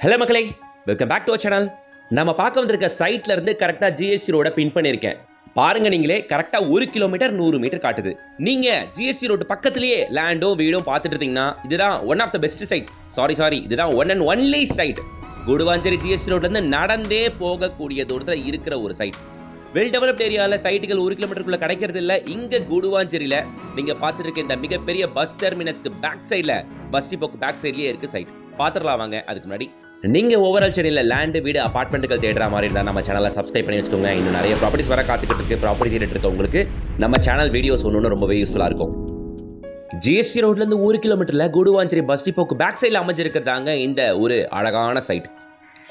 Hello மக்களே, welcome back to our channel. நம்ம பார்க்க வந்திருக்க சைட்ல இருந்து கரெக்டாக ஜிஎஸ்டி ரோட பின் பண்ணியிருக்கேன். பாருங்க, நீங்களே கரெக்டாக 1 கிலோமீட்டர் 100 மீட்டர் காட்டுது. நீங்க ஜிஎஸ்டி ரோடு பக்கத்திலேயே லேண்டோ வீடும் பார்த்துட்டு இருந்தீங்கன்னா இதுதான் one of the best site. Sorry இதுதான் one and only site. Guduvanchery GST ரோட்லேருந்து நடந்தே போகக்கூடிய தூரத்தில் இருக்கிற ஒரு சைட். வெல் டெவலப்ட் ஏரியாவில் சைட்டுகள் 1 கிலோமீட்டருக்குள்ள கிடைக்கிறது இல்லை. இங்கே குடுவாஞ்சேரியில் நீங்கள் பார்த்துட்டு இருக்க இந்த மிகப்பெரிய பஸ் டெர்மினஸ்க்கு பேக் சைடில், பஸ் டிப்போக்கு பேக் சைட்லேயே இருக்குது சைட். பார்த்துடலாம் வாங்க. அதுக்கு முன்னாடி நீங்கள் ஓவரால் சென்னையில் லேண்டு வீடு அப்பார்ட்மெண்ட்டுகள் தேடுற மாதிரி இருந்தால் நம்ம சேனலை சப்ஸ்கிரைப் பண்ணி வச்சுக்கோங்க. இன்னும் நிறைய ப்ராப்பர்ட்டிஸ் வர காத்துக்கிட்டு இருக்கு. ப்ராப்பர்ட்டி தேடிட்டு இருக்க உங்களுக்கு நம்ம சேனல் வீடியோஸ் ஒன்று ரொம்பவே யூஸ்ஃபுல்லாக இருக்கும். ஜிஎஸ்டி ரோட்லேருந்து 1 கிலோமீட்டரில் குடுவாஞ்சேரி பஸ் டிப்போக்கு பேக் சைடில் அமைஞ்சிருக்கிறதாங்க இந்த ஒரு அழகான சைட்.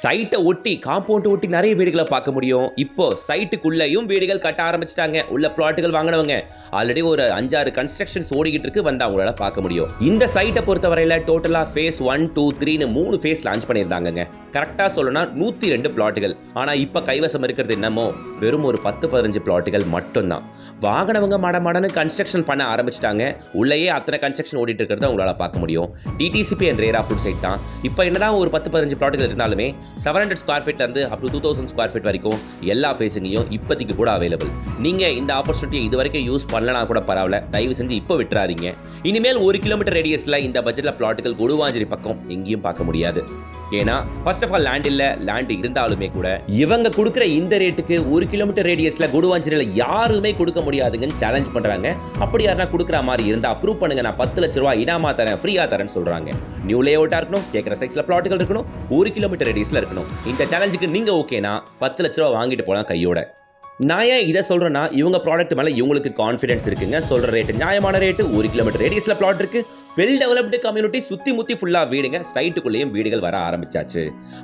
சைட்டை ஒட்டி, காம்பவுண்ட் ஒட்டி நிறைய வீடுகளை பார்க்க முடியும். இப்போ சைட்டுக்குள்ளேயும் வீடுகள் கட்ட ஆரம்பிச்சிட்டாங்க. உள்ள பிளாட்டுகள் வாங்கினவங்க ஆல்ரெடி ஒரு 5-6 கன்ஸ்ட்ரக்ஷன்ஸ் ஓடிக்கிட்டு இருக்கு, வந்து அவங்களால பார்க்க முடியும். இந்த சைட்டை பொறுத்தவரையில் டோட்டலாக ஃபேஸ் 1, 2, 3ன்னு 3 ஃபேஸ் லான்ச் பண்ணியிருந்தாங்க. கரெக்டாக சொல்லணும்னா 102 பிளாட்டுகள். ஆனால் இப்போ கைவசம் இருக்கிறது என்னமோ வெறும் ஒரு 10-15 பிளாட்டுகள் மட்டும்தான். வாங்கினவங்க மடமடன்னு கன்ஸ்ட்ரக்ஷன் பண்ண ஆரம்பிச்சிட்டாங்க. உள்ளேயே அத்தனை கன்ஸ்ட்ரக்ஷன் ஓடிட்டு இருக்கிறத உங்களால் பார்க்க முடியும். டிடிசிபி அண்ட் ரேரா ஃபுட் சைட் தான். இப்போ என்னதான் ஒரு 10-15 பிளாட்டுகள் இருந்தாலுமே 700 ஸ்கொயர் ஃபீட்லேருந்து அப் டு 2000 ஸ்கொயர் ஃபீட் வரைக்கும் எல்லா ஃபேஸிங்லையும் இப்போதைக்கு கூட அவைலபிள். நீங்கள் இந்த ஆப்பர்ச்சுனிட்டியை இது வரைக்கும் யூஸ் பண்ணலனா கூட பரவாயில்ல, தயவு செஞ்சு இப்போ விட்டுறாதீங்க. இனிமேல் 1 கிலோமீட்டர் ரேடியஸில் இந்த பட்ஜெட்டில் பிளாட்டுகள் குடுவாஞ்சேரி பக்கம் எங்கேயும் பார்க்க முடியாது. ஏன்னா ஃபர்ஸ்ட் ஆஃப் ஆல் லேண்ட் இல்லை. லேண்ட் இருந்தாலுமே கூட இவங்க கொடுக்குற இந்த ரேட்டுக்கு 1 கிலோமீட்டர் ரேடியஸில் குடுவாஞ்சேரியில் யாருமே கொடுக்க முடியாதுங்கன்னு சேலஞ்ச் பண்ணுறாங்க. அப்படி யாருன்னா கொடுக்குற மாதிரி இருந்தால் அப்ரூவ் பண்ணுங்க, நான் 10 லட்ச ரூபா இனாமா தரேன், ஃப்ரீயாக தரேன்னு சொல்கிறாங்க. நியூ லேஅவுட்டாக இருக்கணும், கேட்குற சைஸில் பிளாட்டுகள் இருக்கணும், 1 கிலோமீட்டர் ரேடியஸில் இருக்கணும். இந்த சேலஞ்சுக்கு நீங்கள் ஓகேனா 10 லட்ச ரூபா வாங்கிட்டு போகலாம் கையோட. நான் ஏன் இதை சொல்கிறேன்னா, இவங்க ப்ராடக்ட் மேலே இவங்களுக்கு கான்ஃபிடன்ஸ் இருக்குங்க. சொல்கிற ரேட்டு நியாயமான ரேட்டு. 1 கிலோமீட்டர் ரேடியஸில் பிளாட் இருக்குது. வெல் டெவலப்டு கம்யூனிட்டி, சுற்றி முற்றி ஃபுல்லாக வீடுங்க. சைட்டுக்குள்ளேயும் வீடுகள் வர ஆரம்பிச்சாச்சு.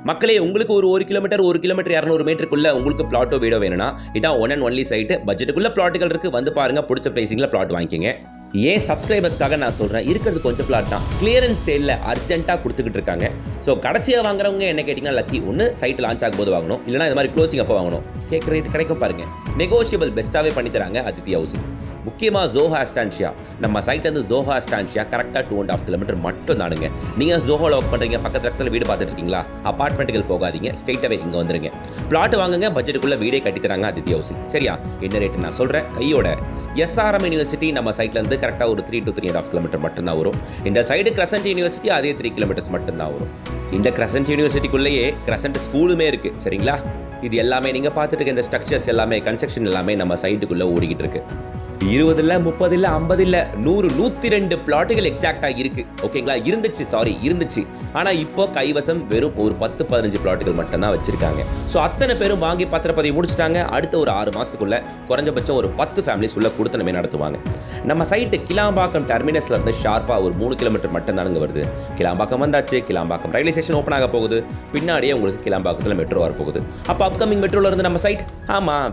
மக்களே, உங்களுக்கு ஒரு 1 கிலோமீட்டர் 200 மீட்டருக்குள்ளே உங்களுக்கு பிளாட்டோ வீடோ வேணும்னா இதான் ஒன் அண்ட் ஒன்லி சைட்டு. பட்ஜெட்டுக்குள்ளே பிளாட்டுகள் இருக்குது, வந்து பாருங்கள். பிடிச்ச ப்ரைஸிங்கில் பிளாட் வாங்கிக்கிங்க. ஏன் சப்ஸ்கிரைபர்ஸ்க்காக நான் சொல்கிறேன், இருக்கிறது கொஞ்சம் பிளாட் தான். கிளியரன்ஸ் சேலில் அர்ஜென்ட்டாக கொடுத்துக்கிட்டு இருக்காங்க. ஸோ கடைசியாக வாங்குறவங்க என்ன கேட்டிங்கன்னா லக்கி. ஒன்று சைட்டில் லான்ச் ஆகும்போது வாங்கணும், இல்லைனா இது மாதிரி க்ளோசிங் அப்போ வாங்கணும். கேட்குற ரேட் கிடைக்கும் பாருங்கள். நெகோஷியபிள் பெஸ்ட்டாகவே பண்ணித்தராங்க அதித்தி ஹவுசிங். முக்கியமாக ஜோஹோ அஸ்டான்ஷியா, நம்ம சைட்லேருந்து ஜோஹோ அஸ்டான்ஷியா கரெக்டாக 2.5 கிலோமீட்டர் மட்டும் தானுங்க. நீங்கள் ஜோஹோவில் ஒர்க் பண்ணுறீங்க, பக்கத்தில் வீடு பார்த்துட்டு இருக்கீங்களா, அப்பார்ட்மெண்ட்டுகள் போகாதீங்க, ஸ்ட்ரெயிட்டாகவே இங்கே வந்துருங்க. பிளாட் வாங்குங்க, பட்ஜெட்டுக்குள்ளே வீடே கட்டித்தராங்க அதித்தி ஹவுசிங். சரியா? என்ன ரேட்டு நான் சொல்கிறேன் கையோட. எஸ்ஆர்எம் யூனிவர்சிட்டி நம்ம சைட்லேருந்து கரெக்டாக ஒரு 3 to 3.5 கிலோமீட்டர் மட்டும்தான் வரும். இந்த சைடு கிரசன்ட் யூனிவர்சிட்டி அதே 3 கிலோமீட்டர்ஸ் மட்டும்தான் வரும். இந்த கிரசன்ட் யூனிவர்சிட்டிக்குள்ளேயே கிரசன்ட் ஸ்கூலுமே இருக்குது. சரிங்களா? இது எல்லாமே நீங்கள் பார்த்துட்டு இருக்க இந்த ஸ்ட்ரக்சர்ஸ் எல்லாமே, கன்ஸ்ட்ரக்ஷன் எல்லாமே நம்ம சைட்டுக்குள்ளே ஓடிக்கிட்டு இருக்கு. 20 இல்லை, 30 இல்லை, 50 இல்லை, 100, 102 பிளாட்டுகள் எக்ஸாக்டாக இருக்குது. ஓகேங்களா? இருந்துச்சு. ஆனால் இப்போ கைவசம் வெறும் ஒரு 10-15 பிளாட்டுகள் மட்டும்தான் வச்சுருக்காங்க. ஸோ அத்தனை பேரும் வாங்கி பத்திரப்பதிவு முடிச்சுட்டாங்க. அடுத்த ஒரு 6 மாதத்துக்குள்ளே குறைஞ்சபட்சம் ஒரு 10 ஃபேமிலிஸ் உள்ள கொடுத்தனமே நடத்துவாங்க. நம்ம சைட்டு கிளாம்பாக்கம் டெர்மினஸ்ல இருந்து ஷார்ப்பாக ஒரு 3 கிலோமீட்டர் மட்டும் தானுங்க வருது. கிளாம்பாக்கம் வந்தாச்சு. கிளாம்பாக்கம் ரயில்வே ஸ்டேஷன் ஓப்பன் ஆக போகுது. பின்னாடியே உங்களுக்கு கிளாம்பாக்கத்தில் மெட்ரோ வரப்போகுது. அப்போ அப்கமிங் மெட்ரோவில் இருந்து நம்ம சைட்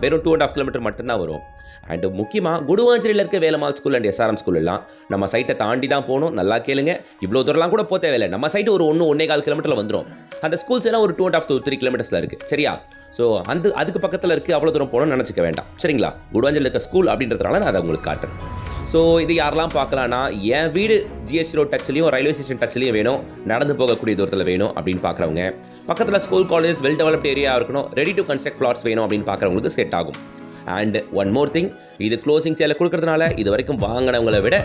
வெறும் 2.5 கிலோமீட்டர் மட்டும்தான் வரும். அண்ட் முக்கியமாக குடுவாஞ்சேரியில் இருக்க Velammal school and SRM school எல்லாம் நம்ம சைட்டை தாண்டி தான் போகணும். நல்லா கேளுங்க, இவ்வளோ தூரம்லாம் கூட போக தேவையில்லை. நம்ம சைட்டு ஒரு 1-1.25 கிலோமீட்டரில் வந்துடும். அந்த ஸ்கூல்ஸ் எல்லாம் ஒரு 2.5 to 3 கிலோமீட்டர்ஸில் இருக்குது. சரியா? ஸோ அதுக்கு பக்கத்தில் இருக்குது, அவ்வளோ தூரம் போகணும்னு நினச்சிக்க வேண்டாம். சரிங்களா? குடுவாஞ்சேரியில் இருக்க ஸ்கூல் அப்படின்றதுனால நான் அதை உங்களுக்கு காட்டுறேன். ஸோ இது யாரெல்லாம் பார்க்கலான்னா, என் வீடு ஜிஎஸ்டி ரோட் டச்லையும் ரயில்வே ஸ்டேஷன் டச்லையும் வேணும், நடந்து போகக்கூடிய தூரத்தில் வேணும் அப்படின்னு பார்க்குறவங்க, பக்கத்தில் school, college, well developed area இருக்கணும், ரெடி டு கன்ஸ்ட்ரக்ட் பிளாட்ஸ் வேணும் அப்படின்னு பார்க்குறவங்களுக்கு செட் ஆகும். அண்ட் ஒன் மோர் திங், இது க்ளோசிங் சேலை கொடுக்கறதுனால இது வரைக்கும் வாங்கினவங்களை விட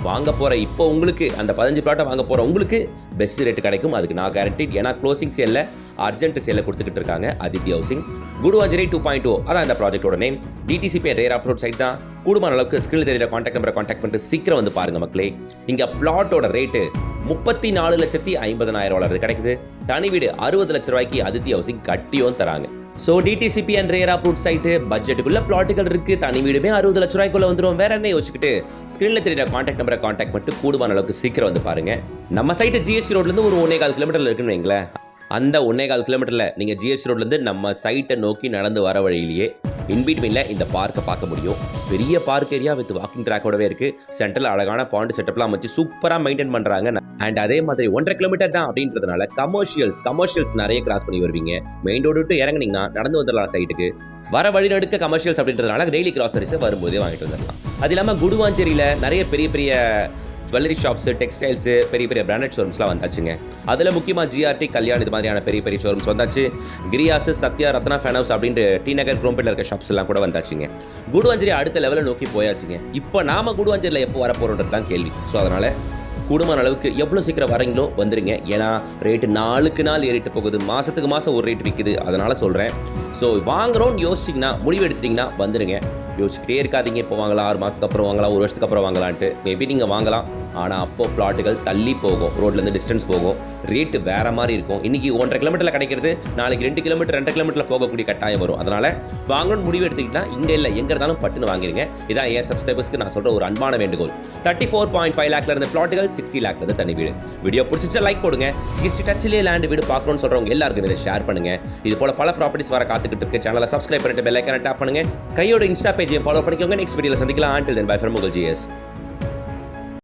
வாங்க போகிற இப்போ உங்களுக்கு அந்த 15 பிளாட்டை வாங்க போகிற உங்களுக்கு பெஸ்ட் ரேட்டு கிடைக்கும். அதுக்கு நான் கேரண்டிட். ஏன்னா க்ளோசிங் சேலில் அர்ஜென்ட் சேலை கொடுத்துக்கிட்டு இருக்காங்க அதித்தி ஹவுசிங். குடுவாஞ்சேரி 2.0 அதான் இந்த ப்ராஜெக்டோட name. DTCP RERA approved site தான். கூடுமான அளவுக்கு ஸ்கிரீனில் தெரியுற கான்டாக்ட் நம்பரை கான்டாக்ட் பண்ணிட்டு சீக்கிரம் வந்து பாருங்கள் மக்களே. இங்கே பிளாட்டோட ரேட்டு 34,50,000 கிடைக்குது. தனி வீடு 60 லட்ச ரூபாய்க்கு அதித்தி ஹவுசிங் கட்டியும் தராங்க. So DTCP and RERA approved site, பட்ஜெட்டுக்குள்ள பிளாட்டுகள் இருக்குது, தனி வீடுமே 60 லட்ச ரூபாய்க்குள்ள வந்துடும். வேற என்ன யோசிச்சுக்கிட்டு ஸ்க்ரீனில் தெரியுற கான்டாக்ட் நம்பரை கான்டாக்ட் பண்ணிட்டு கூடுமான அளவுக்கு சீக்கிரம் வந்து பாருங்க. நம்ம சைட்டு ஜிஎஸ்டி ரோட்லேருந்து ஒரு 1.25 கிலோமீட்டரில் இருக்குன்னு வைங்களேன். அந்த 1.25 கிலோமீட்டரில் நீங்கள் ஜிஎஸ்டி ரோட்லேருந்து நம்ம சைட்டை நோக்கி நடந்து வர வழியிலேயே இன்பிட்வீனில் இந்த பார்க்கை பார்க்க முடியும். பெரிய பார்க் ஏரியா வித் வாக்கிங் ட்ராக்கோடவே இருக்குது. சென்டரில் அழகான பாண்டு செட்டப்லாம் அமைச்சு சூப்பராக மெயின்டைன் பண்ணுறாங்க. அண்ட் அதே மாதிரி 1.5 கிலோமீட்டர் தான் அப்படின்றதுனால கமர்ஷியல்ஸ் நிறைய கிராஸ் பண்ணி வருவீங்க. மெயின் ரோடு விட்டு இறங்குனீங்கன்னா நடந்து வந்துடலாம் சைட்டுக்கு. வர வழி நடுக்க கமர்ஷியல்ஸ் அப்படின்றதுனால டெய்லி கிராசரிஸை வரும்போதே வாங்கிட்டு வந்துடலாம். அது இல்லாமல் குடுவாஞ்சேரியில் நிறைய பெரிய ஜுவல்லரி ஷாப்ஸு, டெக்ஸ்டைல்ஸு, பெரிய பெரிய பிராண்டட் ஷோரூம்ஸ்லாம் வந்தாச்சுங்க. அதில் முக்கியமாக ஜிஆர்டி, கல்யாண் இது மாதிரியான பெரிய பெரிய ஷோரூம்ஸ் வந்தாச்சு. கிரியாஸ், சத்யா, ரத்னா ஃபேன் ஹவுஸ் அப்படின்ட்டு டி நகர், குரோம்பேட்டில் இருக்க ஷாப்ஸ் எல்லாம் கூட வந்தாச்சுங்க. குடுவாஞ்சேரி அடுத்த லெவலை நோக்கி போயாச்சுங்க. இப்போ நாம குடுவாஞ்சேரியில் எப்போ வரப்போகிறோன்றது தான் கேள்வி. ஸோ அதனால் கூடுமான அளவுக்கு எவ்வளோ சீக்கிரம் வரீங்களோ வந்துடுங்க. ஏன்னா ரேட்டு நாளுக்கு நாள் ஏறிட்டு போகுது, மாதத்துக்கு மாதம் ஒரு ரேட் விற்குது. அதனால் சொல்கிறேன். ஸோ வாங்குகிறோன்னு யோசிச்சிங்கன்னா, முடிவு எடுத்துட்டிங்கன்னா வந்துடுங்க. யோசிச்சுக்கிட்டே இருக்காதீங்க, இப்போ வாங்கலாம், 6 மாதத்துக்கு அப்புறம் வாங்கலாம், 1 வருஷத்துக்கு அப்புறம் வாங்கலான்ட்டு. மேபி நீங்கள் வாங்கலாம், ஆனால் அப்போது பிளாட்டுகள் தள்ளி போகும், ரோட்லேருந்து டிஸ்டன்ஸ் போகும், ரேட்டு வேறு மாதிரி இருக்கும். இன்றைக்கி 1.5 கிலோமீட்டரில் கிடைக்கிறது நாளைக்கு 2 கிலோமீட்டர் 2 கிலோமீட்டரில் போகக்கூடிய கட்டாயம் வரும். அதனால் வாங்கணும்னு முடிவு எடுத்துக்கிட்டால் இங்கே இல்லை, எங்கே இருந்தாலும் பட்டுன்னு வாங்கிடுங்க. இதான் என் சப்ஸ்கிரைபர்ஸ்க்கு நான் சொல்கிற ஒரு அன்பான வேண்டுகோள். 34.5 லேக்ல இருந்து பிளாட்டுகள், 60 லேக்ல இருந்து தனி வீடு. வீடியோ பிடிச்சிச்சா லைக் போடுங்க. 60 டச்சிலே லேண்ட் வீடு பார்க்கணும்னு சொல்கிறவங்க எல்லாருக்கும் இதை ஷேர் பண்ணுங்கள். இது போல் பல ப்ராப்பர்ட்டிஸ் வர காத்துக்கிட்டு இருக்கு. சேனலை சப்ஸ்கிரைப் பண்ணிட்டு பெல் ஐக்கானை டேப் பண்ணுங்கள். கையோட இன்ஸ்டா பேஜையும் ஃபாலோ பண்ணிக்கோங்க. நெக்ஸ்ட் வீடியோவில் சந்திக்கலாம். Until then, bye from Mughal GS.